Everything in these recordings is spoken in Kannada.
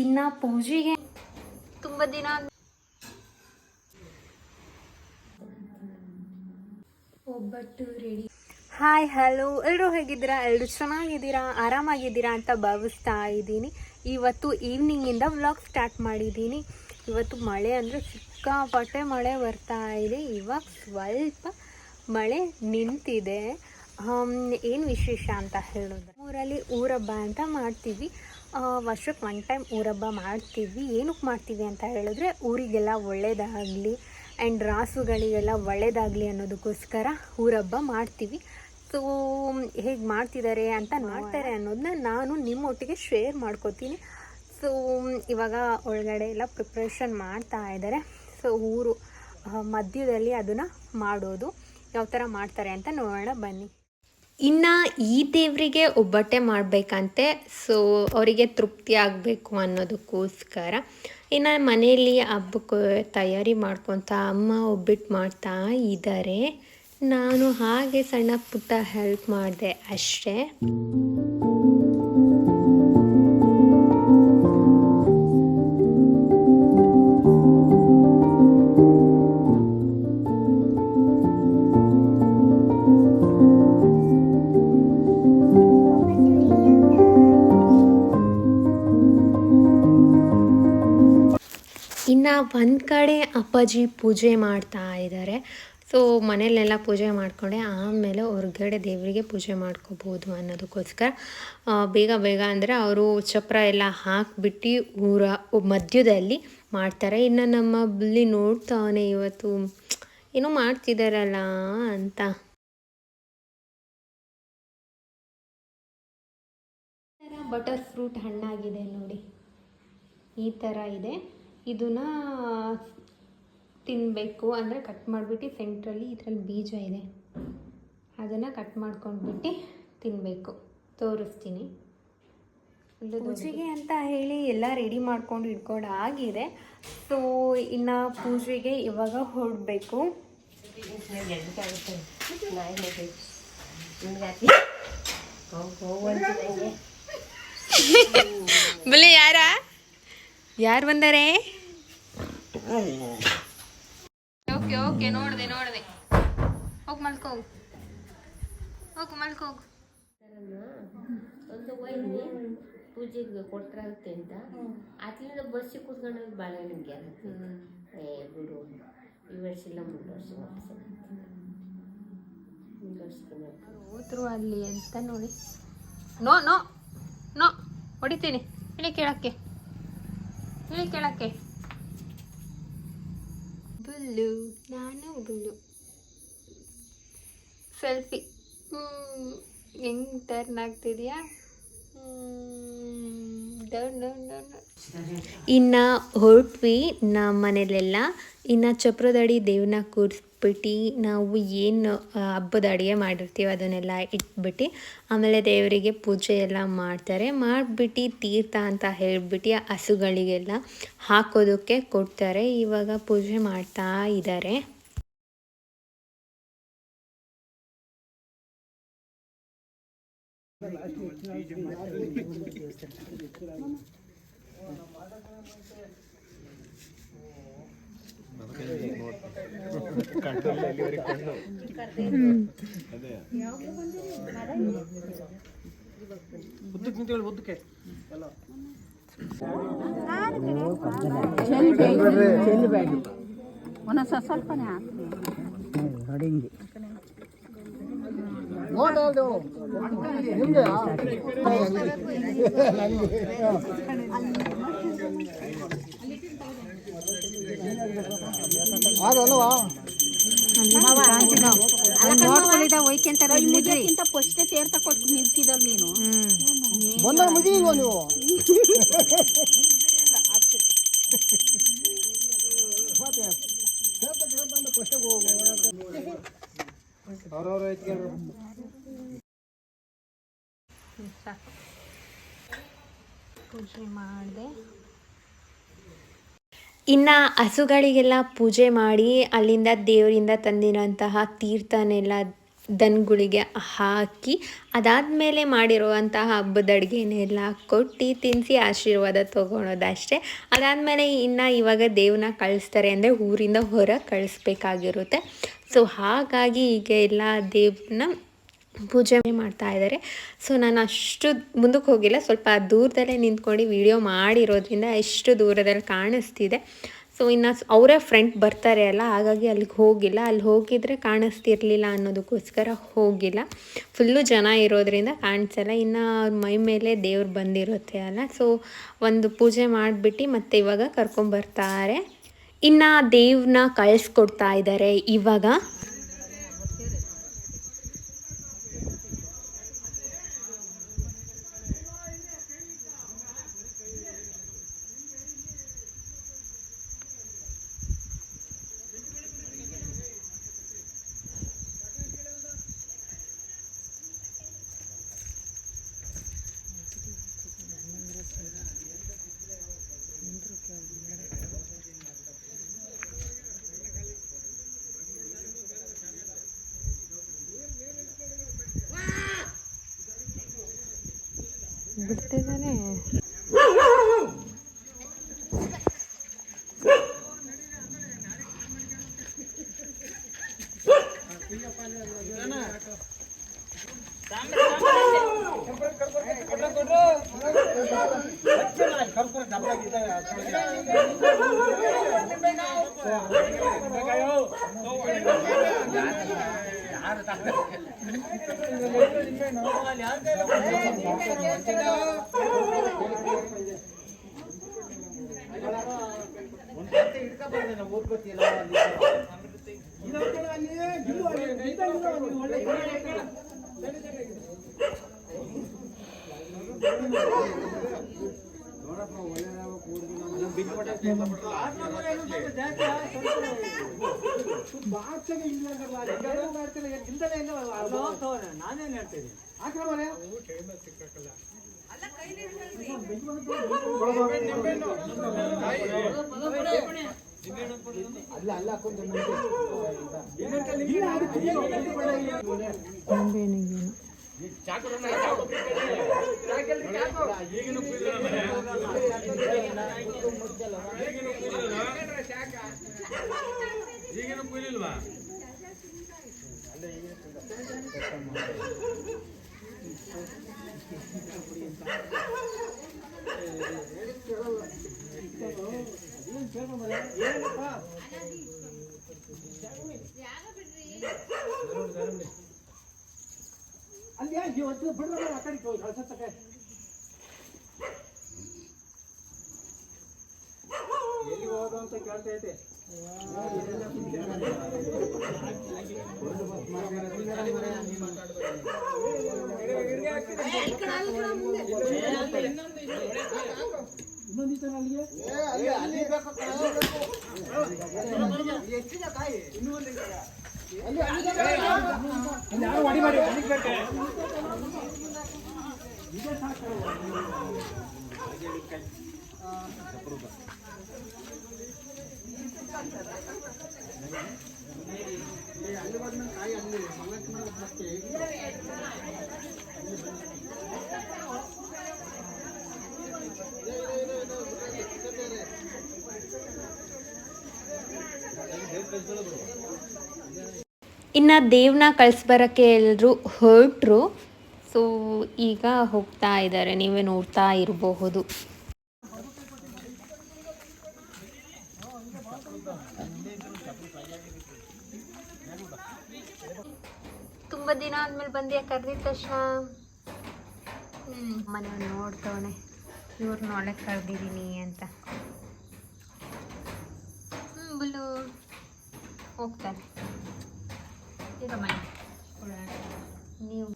ಇನ್ನು ಪೂಜೆಗೆ ತುಂಬ ದಿನ ಒಬ್ಬಟ್ಟು ರೆಡಿ. ಹಾಯ್ ಹಲೋ, ಎಲ್ಲರೂ ಹೇಗಿದ್ದೀರಾ? ಎಲ್ಲರೂ ಚೆನ್ನಾಗಿದ್ದೀರಾ, ಆರಾಮಾಗಿದ್ದೀರಾ ಅಂತ ಭಾವಿಸ್ತಾ ಇದ್ದೀನಿ. ಇವತ್ತು ಈವ್ನಿಂಗಿಂದ ವ್ಲಾಗ್ ಸ್ಟಾರ್ಟ್ ಮಾಡಿದ್ದೀನಿ. ಇವತ್ತು ಮಳೆ ಅಂದರೆ ಸಿಕ್ಕಾಪಟ್ಟೆ ಮಳೆ ಬರ್ತಾ ಇದೆ. ಇವಾಗ ಸ್ವಲ್ಪ ಮಳೆ ನಿಂತಿದೆ. ಏನು ವಿಶೇಷ ಅಂತ ಹೇಳಿದ್ರೆ, ಊರಲ್ಲಿ ಊರಬ್ಬ ಅಂತ ಮಾಡ್ತೀವಿ. ವರ್ಷಕ್ಕೆ ಒನ್ ಟೈಮ್ ಊರಬ್ಬ ಮಾಡ್ತೀವಿ. ಏನಕ್ಕೆ ಮಾಡ್ತೀವಿ ಅಂತ ಹೇಳಿದ್ರೆ, ಊರಿಗೆಲ್ಲ ಒಳ್ಳೆಯದಾಗಲಿ ಆ್ಯಂಡ್ ರಾಸುಗಳಿಗೆಲ್ಲ ಒಳ್ಳೆಯದಾಗಲಿ ಅನ್ನೋದಕ್ಕೋಸ್ಕರ ಊರಬ್ಬ ಮಾಡ್ತೀವಿ. ಸೊ ಹೇಗೆ ಮಾಡ್ತಿದ್ದಾರೆ ಅಂತ ನೋಡ್ತಾರೆ ಅನ್ನೋದನ್ನ ನಾನು ನಿಮ್ಮೊಟ್ಟಿಗೆ ಶೇರ್ ಮಾಡ್ಕೋತೀನಿ. ಸೊ ಇವಾಗ ಒಳಗಡೆ ಎಲ್ಲ ಪ್ರಿಪ್ರೇಷನ್ ಮಾಡ್ತಾ ಇದ್ದಾರೆ. ಸೊ ಊರು ಮಧ್ಯದಲ್ಲಿ ಅದನ್ನು ಮಾಡೋದು ಯಾವ ಥರ ಮಾಡ್ತಾರೆ ಅಂತ ನೋಡೋಣ ಬನ್ನಿ. ಇನ್ನು ಈ ದೇವರಿಗೆ ಒಬ್ಬಟ್ಟೆ ಮಾಡಬೇಕಂತೆ. ಸೊ ಅವರಿಗೆ ತೃಪ್ತಿ ಆಗಬೇಕು ಅನ್ನೋದಕ್ಕೋಸ್ಕರ ಇನ್ನು ಮನೆಯಲ್ಲಿ ಹಬ್ಬಕ್ಕೆ ತಯಾರಿ ಮಾಡ್ಕೊತ ಅಮ್ಮ ಒಬ್ಬಟ್ಟು ಮಾಡ್ತಾ ಇದ್ದಾರೆ. ನಾನು ಹಾಗೆ ಸಣ್ಣ ಪುಟ್ಟ ಹೆಲ್ಪ್ ಮಾಡಿದೆ ಅಷ್ಟೇ. ಇನ್ನು ಒಂದು ಕಡೆ ಅಪ್ಪಾಜಿ ಪೂಜೆ ಮಾಡ್ತಾ ಇದ್ದಾರೆ. ಸೊ ಮನೆಯಲ್ಲೆಲ್ಲ ಪೂಜೆ ಮಾಡಿಕೊಂಡೆ ಆಮೇಲೆ ಹೊರಗಡೆ ದೇವರಿಗೆ ಪೂಜೆ ಮಾಡ್ಕೋಬೋದು ಅನ್ನೋದಕ್ಕೋಸ್ಕರ ಬೇಗ ಬೇಗ ಅಂದರೆ ಅವರು ಚಪ್ರ ಎಲ್ಲ ಹಾಕಿಬಿಟ್ಟು ಊರ ಮಧ್ಯದಲ್ಲಿ ಮಾಡ್ತಾರೆ. ಇನ್ನು ನಮ್ಮ ಬುಲ್ಲಿ ನೋಡ್ತಾನೆ ಇವತ್ತು ಏನೋ ಮಾಡ್ತಿದ್ದಾರಲ್ಲ ಅಂತ. ಬಟರ್ ಫ್ರೂಟ್ ಹಣ್ಣಾಗಿದೆ ನೋಡಿ, ಈ ಥರ ಇದೆ. ಇದನ್ನು ತಿನ್ನಬೇಕು ಅಂದರೆ ಕಟ್ ಮಾಡಿಬಿಟ್ಟು ಸೆಂಟ್ರಲ್ಲಿ ಇದರಲ್ಲಿ ಬೀಜ ಇದೆ, ಅದನ್ನು ಕಟ್ ಮಾಡ್ಕೊಂಡ್ಬಿಟ್ಟು ತಿನ್ನಬೇಕು. ತೋರಿಸ್ತೀನಿ. ಪೂಜೆಗೆ ಅಂತ ಹೇಳಿ ಎಲ್ಲ ರೆಡಿ ಮಾಡ್ಕೊಂಡು ಇಟ್ಕೊಂಡು ಆಗಿದೆ. ಸೊ ಇನ್ನು ಪೂಜೆಗೆ ಇವಾಗ ಹೊರಡಬೇಕು. ಬಲಿ ಯಾರು ಬಂದರೆ? ಓಕೆ ಓಕೆ, ನೋಡಿದೆ ಹೋಗಿ ಮಲ್ಕೋಗು, ಮಲ್ಕೋಗು. ಒಂದು ವೈನಿ ಪೂಜೆಗೆ ಕೊಟ್ಟರಾಗುತ್ತೆ ಅಂತ ಅದ್ರಿಂದ ಬಸ್ಸಿಗೆ ಕೂತ್ಕೊಂಡು ಭಾಳ ನಿಮಗೆ ಬಿಡು. ಈ ವರ್ಷ ಇಲ್ಲ, 3 ವರ್ಷ ಹೋದ್ರು ಅಲ್ಲಿ ಅಂತ ನೋಡಿ. ನೋ ನೋ ನೋ ಹೊಡಿತೀನಿ. ಇಳಿ ಕೇಳಕ್ಕೆ ಬುಲ್ಲು, ನಾನು ಬುಲ್ಲು ಸೆಲ್ಫಿ ಹೆಂಗ್ ಟರ್ನ್ ಆಗ್ತಿದ್ಯಾ? ಇನ್ನು ಹೊರಟ್ವಿ ನಮ್ಮ ಮನೇಲೆಲ್ಲ. ಇನ್ನು ಚಪ್ರದಡಿ ದೇವ್ರನ್ನ ಕೂರಿಸ್ಬಿಟ್ಟು ನಾವು ಏನು ಹಬ್ಬದ ಅಡುಗೆ ಮಾಡಿರ್ತೀವಿ ಅದನ್ನೆಲ್ಲ ಇಟ್ಬಿಟ್ಟು ಆಮೇಲೆ ದೇವರಿಗೆ ಪೂಜೆ ಎಲ್ಲ ಮಾಡ್ತಾರೆ. ಮಾಡಿಬಿಟ್ಟು ತೀರ್ಥ ಅಂತ ಹೇಳ್ಬಿಟ್ಟು ಹಸುಗಳಿಗೆಲ್ಲ ಹಾಕೋದಕ್ಕೆ ಕೊಡ್ತಾರೆ. ಇವಾಗ ಪೂಜೆ ಮಾಡ್ತಾ ಇದ್ದಾರೆ. ಸ್ವಲ್ಪನೇ ಒಯ್ಕೆಂತ ಫಸ್ಟೇ ತೀರ್ಥ ಕೊಟ್ಟು ನಿಲ್ಸಿದವ್ ನೀನು ಬಂದ ಮುಗಿಲ್ವ ನೀವು? ಪೂಜೆ ಮಾಡಿದೆ. ಇನ್ನು ಹಸುಗಳಿಗೆಲ್ಲ ಪೂಜೆ ಮಾಡಿ ಅಲ್ಲಿಂದ ದೇವರಿಂದ ತಂದಿರೋಂತಹ ತೀರ್ಥನೆಲ್ಲ ದನಗಳಿಗೆ ಹಾಕಿ ಅದಾದಮೇಲೆ ಮಾಡಿರುವಂತಹ ಹಬ್ಬದ ಅಡುಗೆನೆಲ್ಲ ಕೊಟ್ಟು ತಿನ್ನಿಸಿ ಆಶೀರ್ವಾದ ತೊಗೊಳೋದಷ್ಟೇ. ಅದಾದಮೇಲೆ ಇನ್ನು ಇವಾಗ ದೇವ್ರನ್ನ ಕಳಿಸ್ತಾರೆ ಅಂದರೆ ಊರಿಂದ ಹೊರಗೆ ಕಳಿಸ್ಬೇಕಾಗಿರುತ್ತೆ. ಸೊ ಹಾಗಾಗಿ ಈಗ ಎಲ್ಲ ದೇವ್ರನ್ನ ಪೂಜೆ ಮಾಡ್ತಾ ಇದ್ದಾರೆ. ಸೊ ನಾನು ಅಷ್ಟು ಮುಂದಕ್ಕೆ ಹೋಗಿಲ್ಲ, ಸ್ವಲ್ಪ ದೂರದಲ್ಲೇ ನಿಂತ್ಕೊಂಡು ವಿಡಿಯೋ ಮಾಡಿರೋದ್ರಿಂದ ಎಷ್ಟು ದೂರದಲ್ಲಿ ಕಾಣಿಸ್ತಿದೆ. ಸೊ ಇನ್ನು ಅವರೇ ಫ್ರೆಂಡ್ ಬರ್ತಾರೆ ಅಲ್ಲ, ಹಾಗಾಗಿ ಅಲ್ಲಿಗೆ ಹೋಗಿಲ್ಲ. ಅಲ್ಲಿ ಹೋಗಿದ್ರೆ ಕಾಣಿಸ್ತಿರ್ಲಿಲ್ಲ ಅನ್ನೋದಕ್ಕೋಸ್ಕರ ಹೋಗಿಲ್ಲ. ಫುಲ್ಲು ಜನ ಇರೋದ್ರಿಂದ ಕಾಣಿಸಲ್ಲ. ಇನ್ನು ಅವ್ರ ಮೈ ಮೇಲೆ ದೇವ್ರು ಬಂದಿರುತ್ತೆ ಅಲ್ಲ, ಸೊ ಒಂದು ಪೂಜೆ ಮಾಡಿಬಿಟ್ಟು ಮತ್ತೆ ಇವಾಗ ಕರ್ಕೊಂಬರ್ತಾರೆ. ಇನ್ನು ದೇವ್ರನ್ನ ಕಳಿಸ್ಕೊಡ್ತಾ ಇದ್ದಾರೆ ಇವಾಗ. ಬಿಡ್ತಿದ್ದಾನೆ. ನಾನೇನ್ ಹೇಳ್ತೀನಿ ಈಗೇನು ಕುಯ್ಲಿಲ್ವಾ? ಅಲ್ಲಿ ಬಿಡ್ರ ಆ ಕಡೆ ಕಳ್ಸತ್ತಕ್ಕೆ ಎಲ್ಲಿ ಹೋದ ಅಂತ ಕೇಳ್ತಾ ಐತೆ. ಇನ್ನು ದೇವ್ರನ್ನ ಕಳಿಸ್ಬರೋಕ್ಕೆ ಎಲ್ಲರೂ ಹೊರಟರು. ಸೊ ಈಗ ಹೋಗ್ತಾ ಇದ್ದಾರೆ, ನೀವೇ ನೋಡ್ತಾ ಇರಬಹುದು. ತುಂಬ ದಿನ ಆದ್ಮೇಲೆ ಬಂದ್ಯಾ ಕರೆದಿದ್ದ ತಕ್ಷಣ. ಮನೆ ನೋಡ್ತವನೆ, ಇವ್ರನ್ನ ಒಳಗೆ ಕರೆದಿದ್ದೀನಿ ಅಂತ. ಬುಲ್ಲು ಹೋಗ್ತಾನೆ. ಈಗ ಮನೆ ನೀವು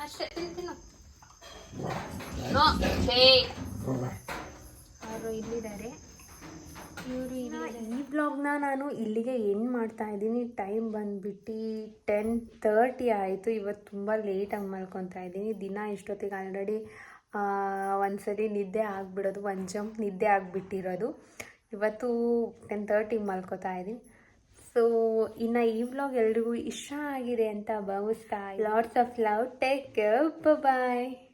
ಅಷ್ಟೇ ತಿಂತೀನೋ ಅವರು ಇಲ್ಲಿದ್ದಾರೆ. ಇವರು ಈ ಬ್ಲಾಗ್ನ ನಾನು ಇಲ್ಲಿಗೆ ಎಂಡ್ ಮಾಡ್ತಾ ಇದ್ದೀನಿ. ಟೈಮ್ ಬಂದುಬಿಟ್ಟು 10:30 ಆಯಿತು. ಇವತ್ತು ತುಂಬ ಲೇಟಾಗಿ ಮಲ್ಕೊತಾ ಇದ್ದೀನಿ. ದಿನ ಇಷ್ಟೊತ್ತಿಗೆ ಆಲ್ರೆಡಿ ಒಂದ್ಸಲಿ ನಿದ್ದೆ ಆಗಿಬಿಡೋದು, ಒಂದು ಜಂಪ್ ನಿದ್ದೆ ಆಗಿಬಿಟ್ಟಿರೋದು. ಇವತ್ತು 10:30 ಮಲ್ಕೊತಾ ಇದ್ದೀನಿ. ಸೊ ಇನ್ನು ಈ ವ್ಲಾಗ್ ಎಲ್ರಿಗೂ ಇಷ್ಟ ಆಗಿದೆ ಅಂತ ಭಾವಿಸ್ತಾ lots of love take care bye